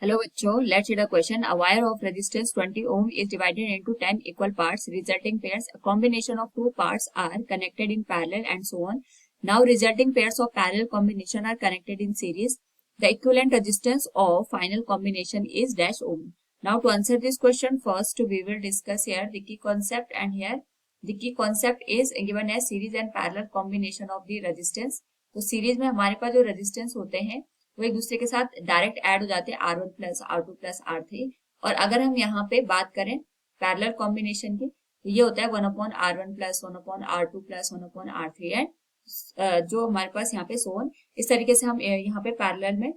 Hello बच्चों, let's read a question. A wire of resistance 20 ohm is divided into 10 equal parts. Resulting pairs, a combination of two parts are connected in parallel and so on. Now resulting pairs of parallel combination are connected in series. The equivalent resistance of final combination is dash ohm. Now to answer this question, first we will discuss here the key concept, and here the key concept is given as series and parallel combination of the resistance. तो series में हमारे पास जो resistance होते हैं वो एक दूसरे के साथ डायरेक्ट ऐड हो जाते हैं, R1 plus R2 plus R3. और अगर हम यहाँ पे बात करें पैरेलल कॉम्बिनेशन की, तो ये होता है 1/R1 plus 1/R2 plus 1/R3 and जो हमारे पास यहाँ पे सोन. इस तरीके से हम यहाँ पे पैरेलल में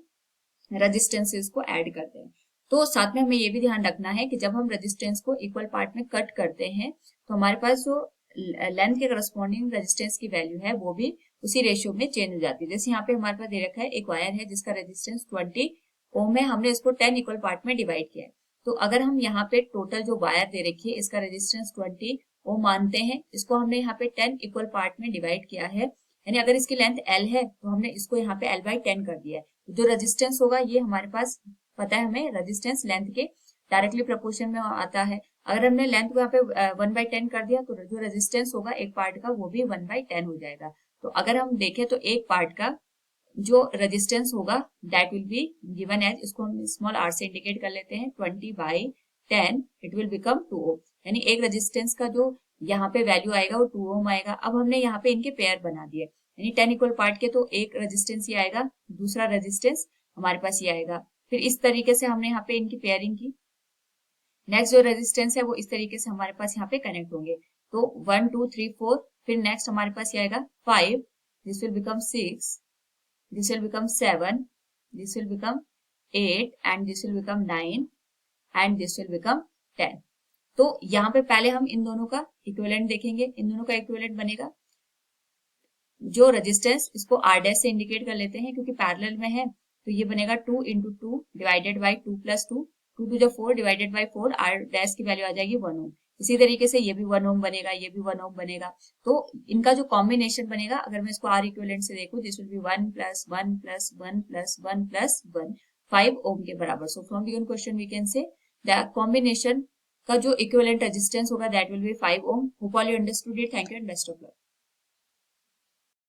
रेजिस्टेंसेस को ऐड करते हैं. तो साथ में हमें ये भी ध्यान रखना है कि जब हम रेजिस्टेंस को इक्वल पार्ट में कट करते हैं तो हमारे पास जो लेंथ के करस्पॉन्डिंग रेजिस्टेंस की वैल्यू है वो भी उसी रेशियो में चेंज हो जाती है. जैसे यहाँ पे हमारे पास दे रखा है एक वायर है जिसका रेजिस्टेंस 20 ओम है, हमने इसको 10 इक्वल पार्ट में डिवाइड किया है. तो अगर हम यहाँ पे टोटल जो वायर दे रखी है इसका रेजिस्टेंस 20 ओम मानते हैं, इसको हमने यहाँ पे 10 इक्वल पार्ट में डिवाइड किया है, यानी अगर इसकी लेंथ L है तो हमने इसको यहाँ पे L/10 कर दिया है. जो रेजिस्टेंस होगा ये हमारे पास पता है, हमें रेजिस्टेंस लेंथ के डायरेक्टली प्रोपोर्शन में आता है. अगर हमने लेंथ को यहाँ पे 1/10 कर दिया तो जो रेजिस्टेंस होगा एक पार्ट का वो भी 1/10 हो जाएगा. तो अगर हम देखें तो एक पार्ट का जो रेजिस्टेंस होगा that will be given as, इसको हम स्मॉल r से इंडिकेट कर लेते हैं, 20/10 इट विल बिकम 2 ओम. यानी एक रेजिस्टेंस का जो यहाँ पे वैल्यू आएगा वो 2 ओम आएगा. अब हमने यहाँ पे इनके पेयर बना दिए, यानी 10 इक्वल पार्ट के, तो एक रेजिस्टेंस ये आएगा, दूसरा रेजिस्टेंस हमारे पास ये आएगा. फिर इस तरीके से हमने यहाँ पे इनकी पेयरिंग की. नेक्स्ट जो रेजिस्टेंस है वो इस तरीके से हमारे पास यहाँ पे कनेक्ट होंगे. तो 1 2 3 4, फिर नेक्स्ट हमारे पास ये आएगा 5, this will become 6, this will become 7, this will become 8 and this will become 9 and this will become 10. तो यहाँ पे पहले हम इन दोनों का इक्विवेलेंट देखेंगे. इन दोनों का इक्विवेलेंट बनेगा जो रेजिस्टेंस, इसको R डैश से इंडिकेट कर लेते हैं क्योंकि पैरेलल में है, तो ये बनेगा 2 into 2 divided by 2 plus 2, 2 to the 4 divided by 4, R dash की वैल्यू आ जाएगी 1 ओम. इसी तरीके से ये भी 1 ओम बनेगा, ये भी 1 ओम बनेगा. तो इनका जो कॉम्बिनेशन बनेगा, अगर मैं इसको R इक्विवेलेंट से देखूं, this will be 1 plus 1 plus 1 plus 1 plus 1, 5 ohm के बराबर. So from given question we can say the combination का जो इक्विवेलेंट रेजिस्टेंस होगा that will be 5 ohm. Hope all you understood it. Thank you and best of luck.